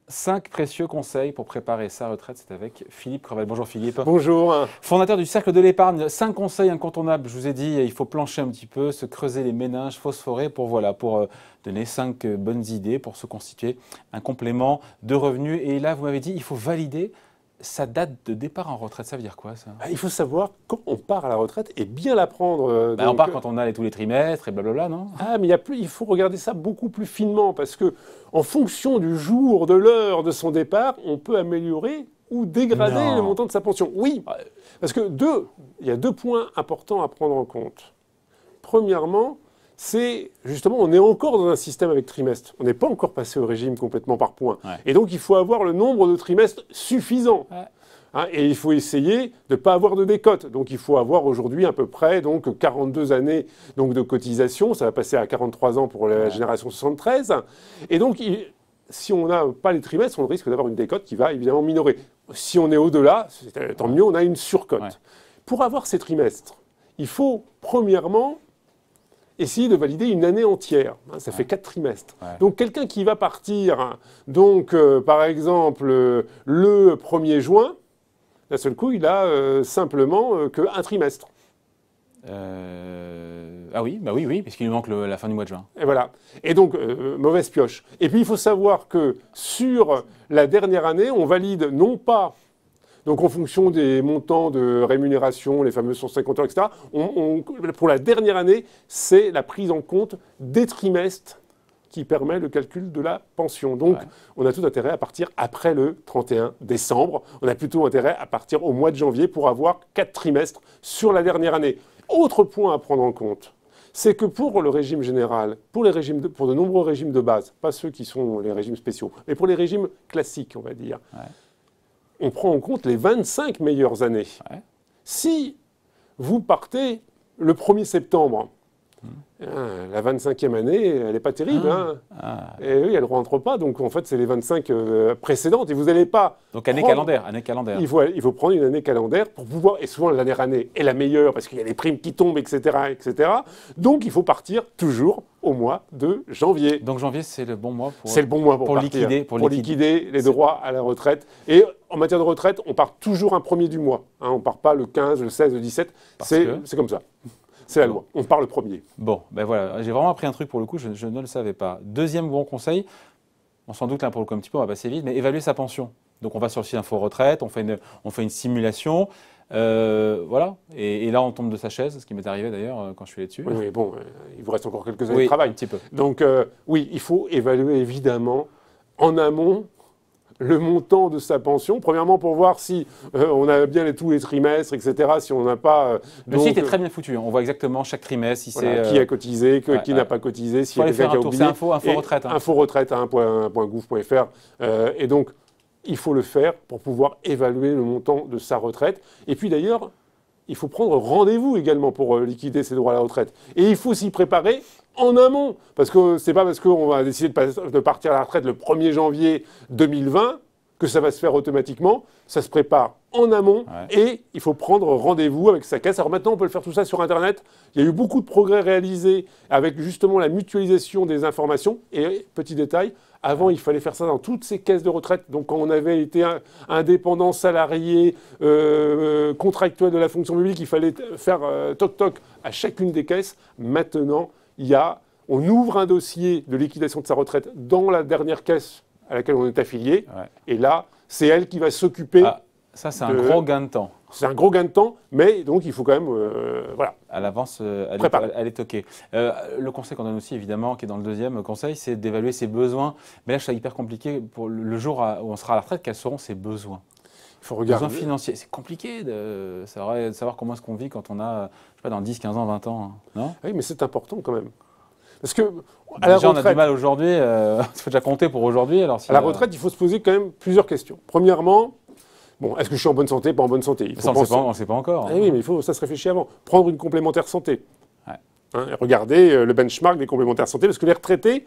Cinq précieux conseils pour préparer sa retraite, c'est avec Philippe Crevel. Bonjour Philippe. Bonjour. Fondateur du Cercle de l'Épargne, 5 conseils incontournables. Je vous ai dit, il faut plancher un petit peu, se creuser les méninges, phosphorer pour donner 5 bonnes idées pour se constituer un complément de revenus. Et là, vous m'avez dit, il faut valider sa date de départ en retraite. Ça veut dire quoi ça? Il faut savoir quand on part à la retraite et bien la prendre. On part quand on a tous les trimestres et blablabla, non? Mais il faut regarder ça beaucoup plus finement parce que en fonction du jour, de l'heure de son départ, on peut améliorer ou dégrader le montant de sa pension. Oui, parce que il y a 2 points importants à prendre en compte. Premièrement, c'est justement, on est encore dans un système avec trimestre. On n'est pas encore passé au régime complètement par points. Ouais. Et donc, il faut avoir le nombre de trimestres suffisant. Ouais. Et il faut essayer de ne pas avoir de décote. Donc, il faut avoir aujourd'hui à peu près 42 années de cotisation. Ça va passer à 43 ans pour la génération 73. Et donc, si on n'a pas les trimestres, on risque d'avoir une décote qui va évidemment minorer. Si on est au-delà, tant mieux, on a une surcote. Ouais. Pour avoir ces trimestres, il faut premièrement essayer de valider une année entière. Ça fait 4 trimestres. Ouais. Donc, quelqu'un qui va partir, par exemple, le 1er juin, d'un seul coup, il a simplement qu'un trimestre. Oui, puisqu'il nous manque la fin du mois de juin. Et voilà. Et donc, mauvaise pioche. Et puis, il faut savoir que sur la dernière année, on valide non pas... Donc, en fonction des montants de rémunération, les fameux 150 heures, etc., pour la dernière année, c'est la prise en compte des trimestres qui permet le calcul de la pension. Donc, on a tout intérêt à partir après le 31 décembre. On a plutôt intérêt à partir au mois de janvier pour avoir 4 trimestres sur la dernière année. Autre point à prendre en compte, c'est que pour le régime général, pour de nombreux régimes de base, pas ceux qui sont les régimes spéciaux, mais pour les régimes classiques, on va dire, on prend en compte les 25 meilleures années. Ouais. Si vous partez le 1er septembre, la 25e année, elle n'est pas terrible. Et oui, elle ne rentre pas. Donc, en fait, c'est les 25 précédentes. Et vous n'allez pas... Donc, année calendaire. Il faut prendre une année calendaire pour pouvoir... Et souvent, la dernière année est la meilleure parce qu'il y a les primes qui tombent, etc., etc. Donc, il faut partir toujours au mois de janvier. Donc, janvier, c'est le bon mois pour... C'est le bon mois pour liquider les droits à la retraite. Et en matière de retraite, on part toujours un 1er du mois. On ne part pas le 15, le 16, le 17. C'est comme ça. C'est la loi. On part le 1er. Bon, ben voilà. J'ai vraiment appris un truc pour le coup, je ne le savais pas. Deuxième bon conseil, on s'en doute là pour le coup un petit peu, on va passer vite, mais évaluer sa pension. Donc on va sur le site Info Retraite, on fait une simulation, voilà. Et là on tombe de sa chaise, ce qui m'est arrivé d'ailleurs quand je suis allé dessus. Oui, bon, il vous reste encore quelques années de travail. Un petit peu. Donc oui, il faut évaluer évidemment en amont le montant de sa pension, premièrement pour voir si on a bien tous les trimestres, etc., si on n'a pas... le site est très bien foutu, on voit exactement chaque trimestre, si voilà, qui a cotisé, qui n'a pas cotisé, s'il y a quelqu'un qui a oublié. C'est Info Retraite. Info Retraite, .gouv.fr. Et donc, il faut le faire pour pouvoir évaluer le montant de sa retraite. Et puis d'ailleurs, il faut prendre rendez-vous également pour liquider ses droits à la retraite. Et il faut s'y préparer en amont. Parce que c'est pas parce qu'on va décider de partir à la retraite le 1er janvier 2020 que ça va se faire automatiquement. Ça se prépare en amont et il faut prendre rendez-vous avec sa caisse. Alors maintenant, on peut le faire tout ça sur Internet. Il y a eu beaucoup de progrès réalisés avec justement la mutualisation des informations. Et petit détail, avant, il fallait faire ça dans toutes ces caisses de retraite. Donc, quand on avait été indépendant, salarié, contractuel de la fonction publique, il fallait faire toc-toc à chacune des caisses. Maintenant, on ouvre un dossier de liquidation de sa retraite dans la dernière caisse à laquelle on est affilié. Ouais. Et là, c'est elle qui va s'occuper. Ça, c'est un gros gain de temps. C'est un gros gain de temps, mais donc il faut quand même, voilà. À l'avance, elle est toquée. Le conseil qu'on donne aussi, évidemment, qui est dans le deuxième conseil, c'est d'évaluer ses besoins. Mais là, c'est hyper compliqué. Pour le jour où on sera à la retraite, quels seront ses besoins? Il faut regarder. Besoins financiers. C'est compliqué de savoir comment est-ce qu'on vit quand on a, je sais pas, dans 10, 15 ans, 20 ans. Non? Oui, mais c'est important quand même. Parce que à la retraite, on a du mal aujourd'hui. Il faut déjà compter pour aujourd'hui. À la retraite, il faut se poser quand même plusieurs questions. Premièrement, est-ce que je suis en bonne santé, pas en bonne santé? Ça, on ne sait pas encore. Oui, mais ça se réfléchit avant. Prendre une complémentaire santé. Ouais. Regardez le benchmark des complémentaires santé, parce que les retraités,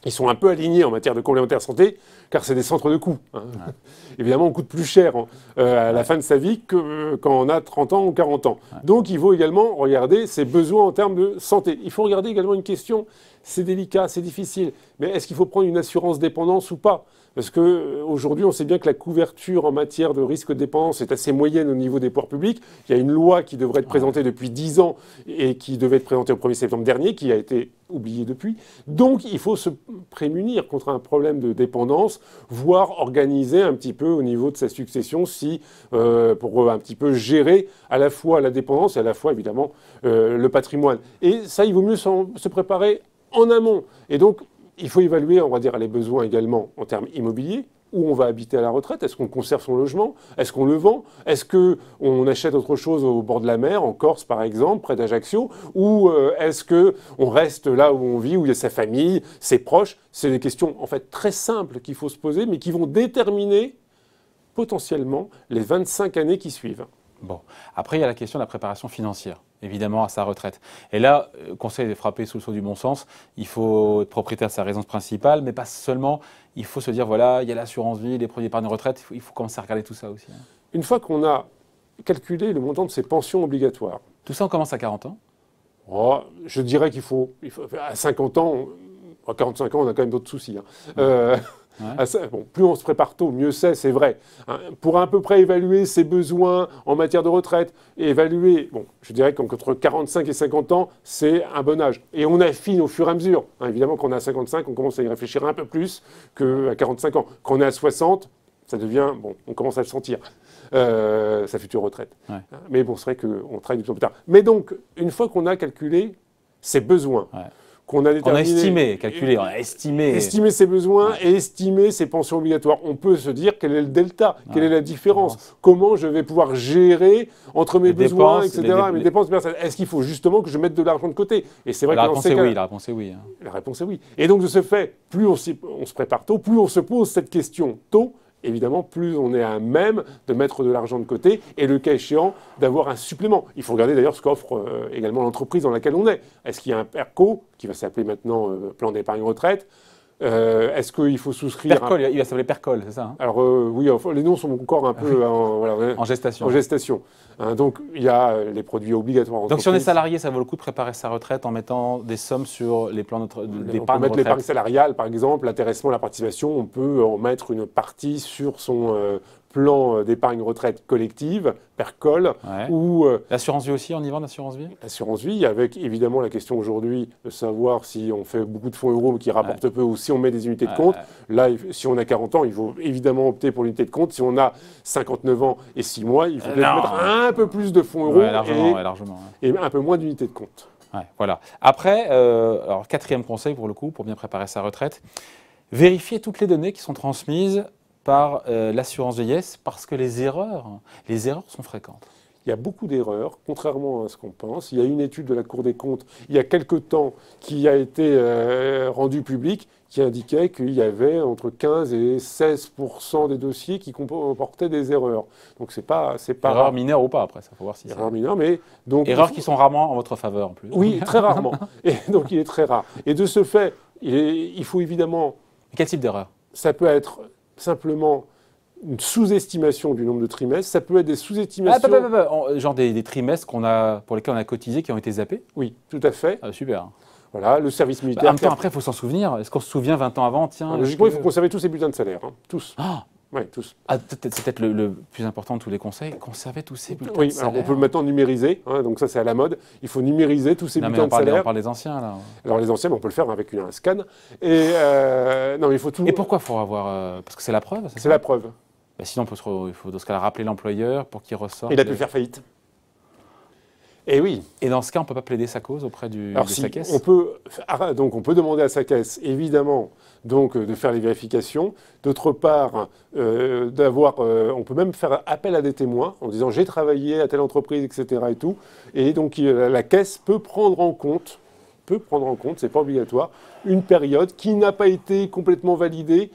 Ils sont un peu alignés en matière de complémentaire santé, car c'est des centres de coûts. Hein. Ouais. Évidemment, on coûte plus cher à la fin de sa vie que quand on a 30 ans ou 40 ans. Ouais. Donc, il faut également regarder ses besoins en termes de santé. Il faut regarder également une question, c'est délicat, c'est difficile, mais est-ce qu'il faut prendre une assurance dépendance ou pas ? Parce qu'aujourd'hui, on sait bien que la couverture en matière de risque de dépendance est assez moyenne au niveau des pouvoirs publics. Il y a une loi qui devrait être présentée depuis 10 ans et qui devait être présentée au 1er septembre dernier, qui a été oubliée depuis. Donc, il faut se prémunir contre un problème de dépendance, voire organiser un petit peu au niveau de sa succession pour un petit peu gérer à la fois la dépendance et à la fois, évidemment, le patrimoine. Et ça, il vaut mieux se préparer en amont. Et donc, il faut évaluer, on va dire, les besoins également en termes immobiliers. Où on va habiter à la retraite? Est-ce qu'on conserve son logement? Est-ce qu'on le vend? Est-ce qu'on achète autre chose au bord de la mer, en Corse par exemple, près d'Ajaccio? Ou est-ce qu'on reste là où on vit, où il y a sa famille, ses proches? C'est des questions en fait très simples qu'il faut se poser, mais qui vont déterminer potentiellement les 25 années qui suivent. Bon, après il y a la question de la préparation financière, évidemment à sa retraite. Et là, le conseil est frappé sous le sceau du bon sens, il faut être propriétaire de sa résidence principale, mais pas seulement, il faut se dire, voilà, il y a l'assurance vie, les produits d'épargne retraite, il faut commencer à regarder tout ça aussi. Hein. Une fois qu'on a calculé le montant de ses pensions obligatoires. Tout ça, on commence à 40 ans? Je dirais qu'il faut, à 50 ans, à 45 ans, on a quand même d'autres soucis. Hein. Bon, plus on se prépare tôt, mieux c'est vrai. Hein, pour à peu près évaluer ses besoins en matière de retraite, et évaluer, je dirais qu'entre 45 et 50 ans, c'est un bon âge. Et on affine au fur et à mesure. Hein, évidemment, quand on est à 55, on commence à y réfléchir un peu plus qu'à 45 ans. Quand on est à 60, ça devient, on commence à le sentir, sa future retraite. Ouais. Mais bon, c'est vrai qu'on travaille de plus en plus tard. Mais donc, une fois qu'on a calculé ses besoins, qu'on a estimé ses besoins et estimé ses pensions obligatoires. On peut se dire quel est le delta, quelle est la différence, comment je vais pouvoir gérer entre mes besoins, etc., mes dépenses personnelles. Est-ce qu'il faut justement que je mette de l'argent de côté? Et c'est vrai la réponse est oui. La réponse est oui. Hein. La réponse est oui. Et donc de ce fait, plus on se prépare tôt, plus on se pose cette question tôt, évidemment, plus on est à même de mettre de l'argent de côté et, le cas échéant, d'avoir un supplément. Il faut regarder d'ailleurs ce qu'offre également l'entreprise dans laquelle on est. Est-ce qu'il y a un PERCO, qui va s'appeler maintenant plan d'épargne retraite? Est-ce qu'il faut souscrire... Percol, il va s'appeler Percol, c'est ça hein? Alors oui, les noms sont encore un peu en gestation. En gestation. Hein, donc il y a les produits obligatoires. Donc si on est salarié, ça vaut le coup de préparer sa retraite en mettant des sommes sur les plans d'épargne retraite. On peut mettre l'épargne salariale, par exemple, l'intéressement, la participation. On peut en mettre une partie sur son plan d'épargne retraite collective, PERCOL, ou... L'assurance vie aussi, on y va en assurance vie? L'assurance vie, avec évidemment la question aujourd'hui de savoir si on fait beaucoup de fonds euros qui rapportent peu ou si on met des unités de compte. Là, si on a 40 ans, il faut évidemment opter pour l'unité de compte. Si on a 59 ans et 6 mois, il faut peut-être mettre un peu plus de fonds euros largement, et un peu moins d'unités de compte. Voilà. Après, alors, 4e conseil pour le coup, pour bien préparer sa retraite, vérifier toutes les données qui sont transmises par l'assurance vieillesse parce que les erreurs sont fréquentes. Il y a beaucoup d'erreurs, contrairement à ce qu'on pense. Il y a une étude de la Cour des comptes, il y a quelque temps, qui a été rendue publique, qui indiquait qu'il y avait entre 15 et 16% des dossiers qui comportaient des erreurs. Donc c'est pas erreurs mineures ou pas, après, ça faut voir si c'est... Erreurs mineures, mais... donc erreurs qui sont rarement en votre faveur, en plus. Oui, très rarement. Et donc il est très rare. Et de ce fait, il faut évidemment... Quel type d'erreur? Ça peut être simplement une sous-estimation du nombre de trimestres, ça peut être des sous-estimations... Genre des trimestres pour lesquels on a cotisé, qui ont été zappés? Oui, tout à fait. Super. Voilà, le service militaire... En même temps, après, il faut s'en souvenir. Est-ce qu'on se souvient 20 ans avant? Tiens, logiquement, il faut conserver tous ses bulletins de salaire. Hein. Tous. Oui, tous. C'est peut-être le plus important de tous les conseils, conserver tous ces bulletins de salaire. Oui, alors on peut le maintenant numériser, hein, donc ça c'est à la mode. Il faut numériser tous ces bulletins de salaire. On parle des anciens, là. Alors les anciens, on peut le faire avec un scan. Et non, mais il faut tout... Et pourquoi il faut avoir... Parce que c'est la preuve, c'est la preuve. Sinon, il faut dans ce cas rappeler l'employeur pour qu'il ressorte... Il a pu faire faillite. Et oui. Et dans ce cas, on ne peut pas plaider sa cause auprès de sa caisse? On peut demander à sa caisse, évidemment, de faire les vérifications. D'autre part, on peut même faire appel à des témoins en disant « j'ai travaillé à telle entreprise, etc. » et tout. Et donc, la caisse peut prendre en compte, c'est pas obligatoire, une période qui n'a pas été complètement validée,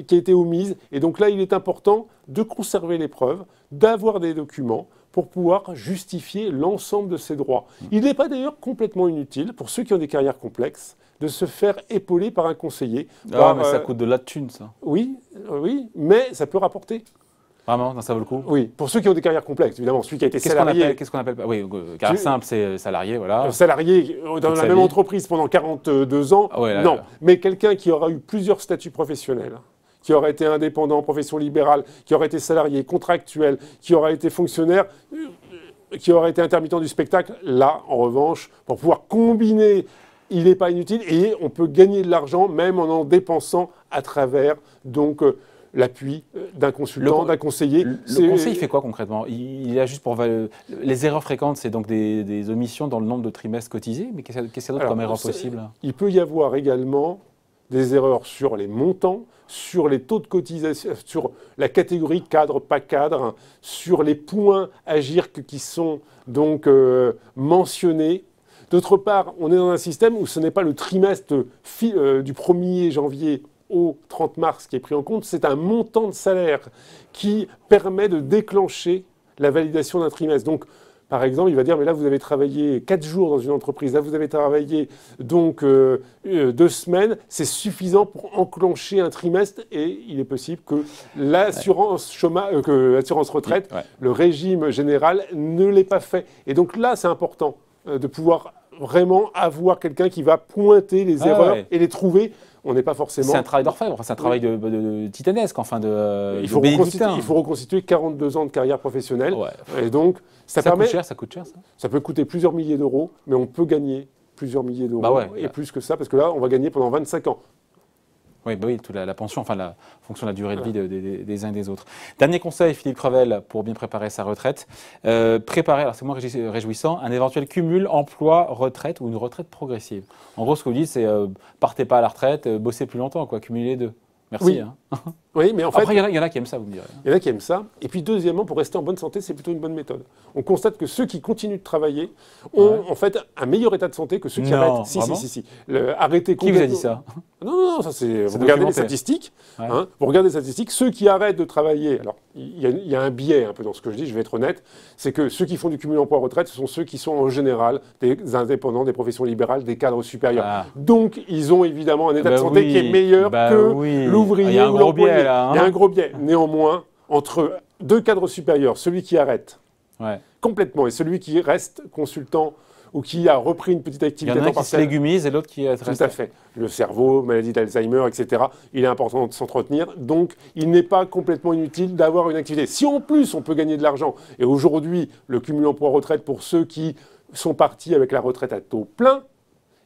qui a été omise. Et donc là, il est important de conserver les preuves, d'avoir des documents pour pouvoir justifier l'ensemble de ses droits. Il n'est pas d'ailleurs complètement inutile, pour ceux qui ont des carrières complexes, de se faire épauler par un conseiller. Mais ça coûte de la thune, ça. Oui, mais ça peut rapporter. Vraiment, non, ça vaut le coup. Oui, pour ceux qui ont des carrières complexes, évidemment. Celui qui a été salarié. Qu'est-ce qu'on appelle Oui, carrière simple, c'est salarié, voilà. Salarié dans la même entreprise pendant 42 ans, non. Mais quelqu'un qui aura eu plusieurs statuts professionnels, qui aurait été indépendant, profession libérale, qui aurait été salarié, contractuel, qui aurait été fonctionnaire, qui aurait été intermittent du spectacle, là, en revanche, pour pouvoir combiner, il n'est pas inutile et on peut gagner de l'argent même en dépensant à travers donc l'appui d'un consultant, d'un conseiller. Le conseil, il fait quoi concrètement? Il est là juste pour... Les erreurs fréquentes, c'est donc des omissions dans le nombre de trimestres cotisés, mais qu'est-ce qu'il y a d'autre comme erreur possible? Il peut y avoir également des erreurs sur les montants, sur les taux de cotisation, sur la catégorie cadre, pas cadre, sur les points à GIRC qui sont donc mentionnés. D'autre part, on est dans un système où ce n'est pas le trimestre du 1er janvier au 30 mars qui est pris en compte, c'est un montant de salaire qui permet de déclencher la validation d'un trimestre. Donc, par exemple, il va dire, mais là, vous avez travaillé 4 jours dans une entreprise, là, vous avez travaillé donc 2 semaines, c'est suffisant pour enclencher un trimestre et il est possible que l'assurance chômage, que l'assurance retraite, le régime général ne l'ait pas fait. Et donc là, c'est important de pouvoir vraiment avoir quelqu'un qui va pointer les erreurs et les trouver. On n'est pas forcément... C'est un travail d'orfèvre, enfin, c'est un travail de titanesque, enfin il faut reconstituer 42 ans de carrière professionnelle. Et donc, ça permet... Ça coûte cher, ça. Ça peut coûter plusieurs milliers d'euros, mais on peut gagner plusieurs milliers d'euros et plus que ça, parce que là, on va gagner pendant 25 ans. Oui, toute la pension, enfin, la fonction de la durée de vie des uns et des autres. Dernier conseil, Philippe Crevel, pour bien préparer sa retraite. Préparer, alors c'est moins réjouissant, un éventuel cumul emploi-retraite ou une retraite progressive. En gros, ce que vous dites, c'est partez pas à la retraite, bossez plus longtemps, quoi, cumulez les deux. Merci. Oui. Hein. Oui, mais en fait... Après, il y en a qui aiment ça, vous me direz. Il y en a qui aiment ça. Et puis, deuxièmement, pour rester en bonne santé, c'est plutôt une bonne méthode. On constate que ceux qui continuent de travailler ont en fait un meilleur état de santé que ceux qui arrêtent. Si. Arrêter complètement... Qui vous a dit ça? Non, ça c'est... Vous regardez les statistiques. Vous regardez les statistiques. Ceux qui arrêtent de travailler... Alors, il y a un biais un peu dans ce que je dis, je vais être honnête. C'est que ceux qui font du cumul emploi-retraite, ce sont ceux qui sont en général des indépendants, des professions libérales, des cadres supérieurs. Donc, ils ont évidemment un état de santé qui est meilleur que l'ouvrier ou l'employé. Il y a un gros biais. Néanmoins, entre deux cadres supérieurs, celui qui arrête complètement et celui qui reste consultant ou qui a repris une petite activité à temps partiel. Il y en a qui se légumise et l'autre qui reste. Tout à fait. Le cerveau, maladie d'Alzheimer, etc. Il est important de s'entretenir. Donc, il n'est pas complètement inutile d'avoir une activité. Si en plus, on peut gagner de l'argent, et aujourd'hui, le cumul emploi-retraite pour ceux qui sont partis avec la retraite à taux plein,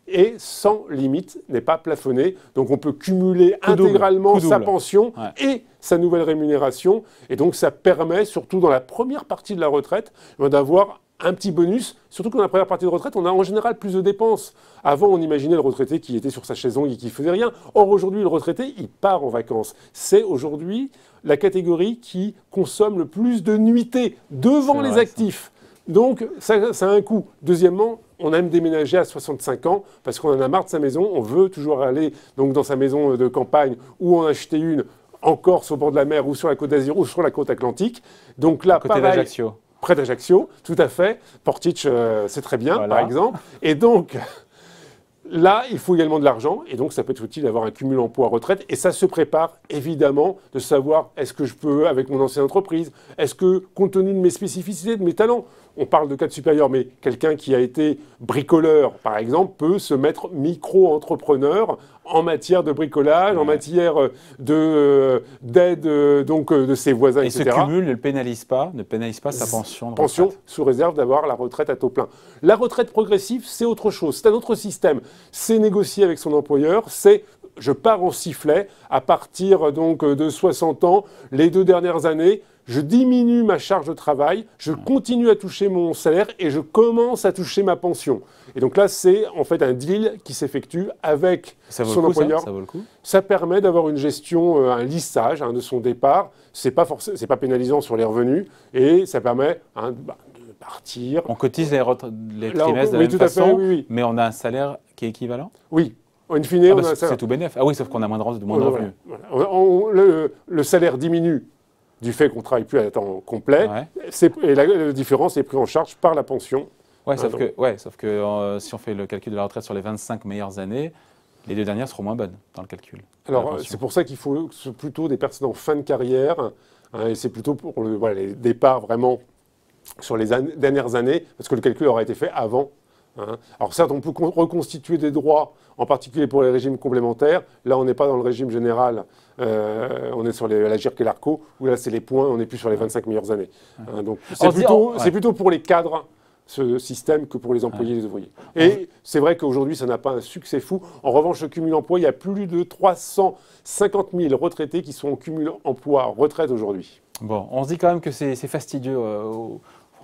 et sans limite, n'est pas plafonné. Donc on peut cumuler intégralement sa pension et sa nouvelle rémunération. Et donc ça permet, surtout dans la première partie de la retraite, d'avoir un petit bonus. Surtout que dans la première partie de retraite, on a en général plus de dépenses. Avant, on imaginait le retraité qui était sur sa chaise longue et qui ne faisait rien. Or aujourd'hui, le retraité, il part en vacances. C'est aujourd'hui la catégorie qui consomme le plus de nuitées devant les actifs. Donc, ça a un coût. Deuxièmement, on aime déménager à 65 ans parce qu'on en a marre de sa maison. On veut toujours aller donc, dans sa maison de campagne ou en acheter une en Corse, au bord de la mer, ou sur la côte d'Azur, ou sur la côte atlantique. Donc là, côté d'Ajaccio. Près d'Ajaccio, tout à fait. Portich, c'est très bien, par exemple. Et donc, là, il faut également de l'argent. Et donc, ça peut être utile d'avoir un cumul emploi-retraite. Et ça se prépare, évidemment, de savoir est-ce que je peux, avec mon ancienne entreprise, est-ce que, compte tenu de mes spécificités, de mes talents, on parle de cadre supérieur, mais quelqu'un qui a été bricoleur, par exemple, peut se mettre micro-entrepreneur en matière de bricolage, en matière d'aide de ses voisins, etc. Et ce cumul ne pénalise pas sa pension. Pension sous réserve d'avoir la retraite à taux plein. La retraite progressive, c'est autre chose. C'est un autre système. C'est négocier avec son employeur, c'est je pars en sifflet à partir donc de 60 ans, les 2 dernières années, je diminue ma charge de travail, je continue à toucher mon salaire et je commence à toucher ma pension. Et donc là, c'est en fait un deal qui s'effectue avec son employeur. Ça vaut le coup. Ça permet d'avoir une gestion, un lissage de son départ. C'est pas pénalisant sur les revenus et ça permet de partir. On cotise les trimestres de la même façon, mais on a un salaire qui est équivalent. Oui. In fine, on a un salaire. C'est tout bénef. Ah oui, sauf qu'on a moins de revenus. Le salaire diminue du fait qu'on ne travaille plus à temps complet. Et la différence est prise en charge par la pension. Ouais, sauf que si on fait le calcul de la retraite sur les 25 meilleures années, les 2 dernières seront moins bonnes dans le calcul. Alors, c'est pour ça qu'il faut plutôt des personnes en fin de carrière, hein, et c'est plutôt pour les départs vraiment sur les dernières années, parce que le calcul aura été fait avant. Hein. Alors certes, on peut reconstituer des droits, en particulier pour les régimes complémentaires. Là, on n'est pas dans le régime général, on est sur la GIRC et l'ARCO, où là, c'est les points, on n'est plus sur les 25 meilleures années. Hein, donc c'est plutôt pour les cadres, ce système, que pour les employés et les ouvriers. Et c'est vrai qu'aujourd'hui, ça n'a pas un succès fou. En revanche, le cumul emploi, il y a plus de 350 000 retraités qui sont en cumul emploi-retraite aujourd'hui. Bon, on se dit quand même que c'est fastidieux.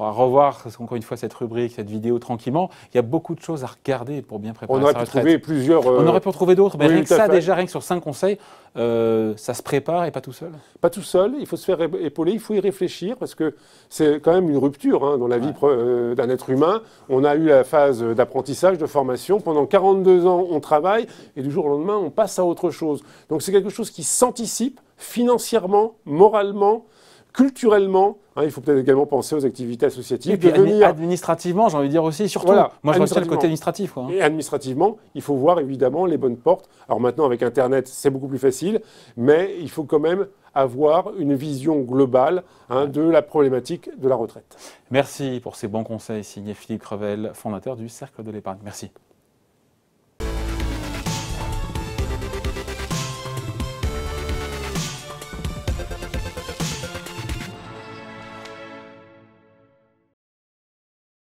On va revoir, encore une fois, cette rubrique, cette vidéo tranquillement. Il y a beaucoup de choses à regarder pour bien préparer sa retraite. On aurait pu trouver plusieurs... On aurait pu en trouver d'autres, mais rien que ça, déjà, rien que sur 5 conseils, ça se prépare et pas tout seul. Pas tout seul, il faut se faire épauler, il faut y réfléchir, parce que c'est quand même une rupture dans la vie d'un être humain. On a eu la phase d'apprentissage, de formation. Pendant 42 ans, on travaille, et du jour au lendemain, on passe à autre chose. Donc c'est quelque chose qui s'anticipe financièrement, moralement, culturellement. Il faut peut-être également penser aux activités associatives. Et puis administrativement, j'ai envie de dire aussi, surtout. Voilà, moi, je retiens le côté administratif. Quoi. Et administrativement, il faut voir évidemment les bonnes portes. Alors maintenant, avec Internet, c'est beaucoup plus facile, mais il faut quand même avoir une vision globale de la problématique de la retraite. Merci pour ces bons conseils, signé Philippe Crevel, fondateur du Cercle de l'épargne. Merci.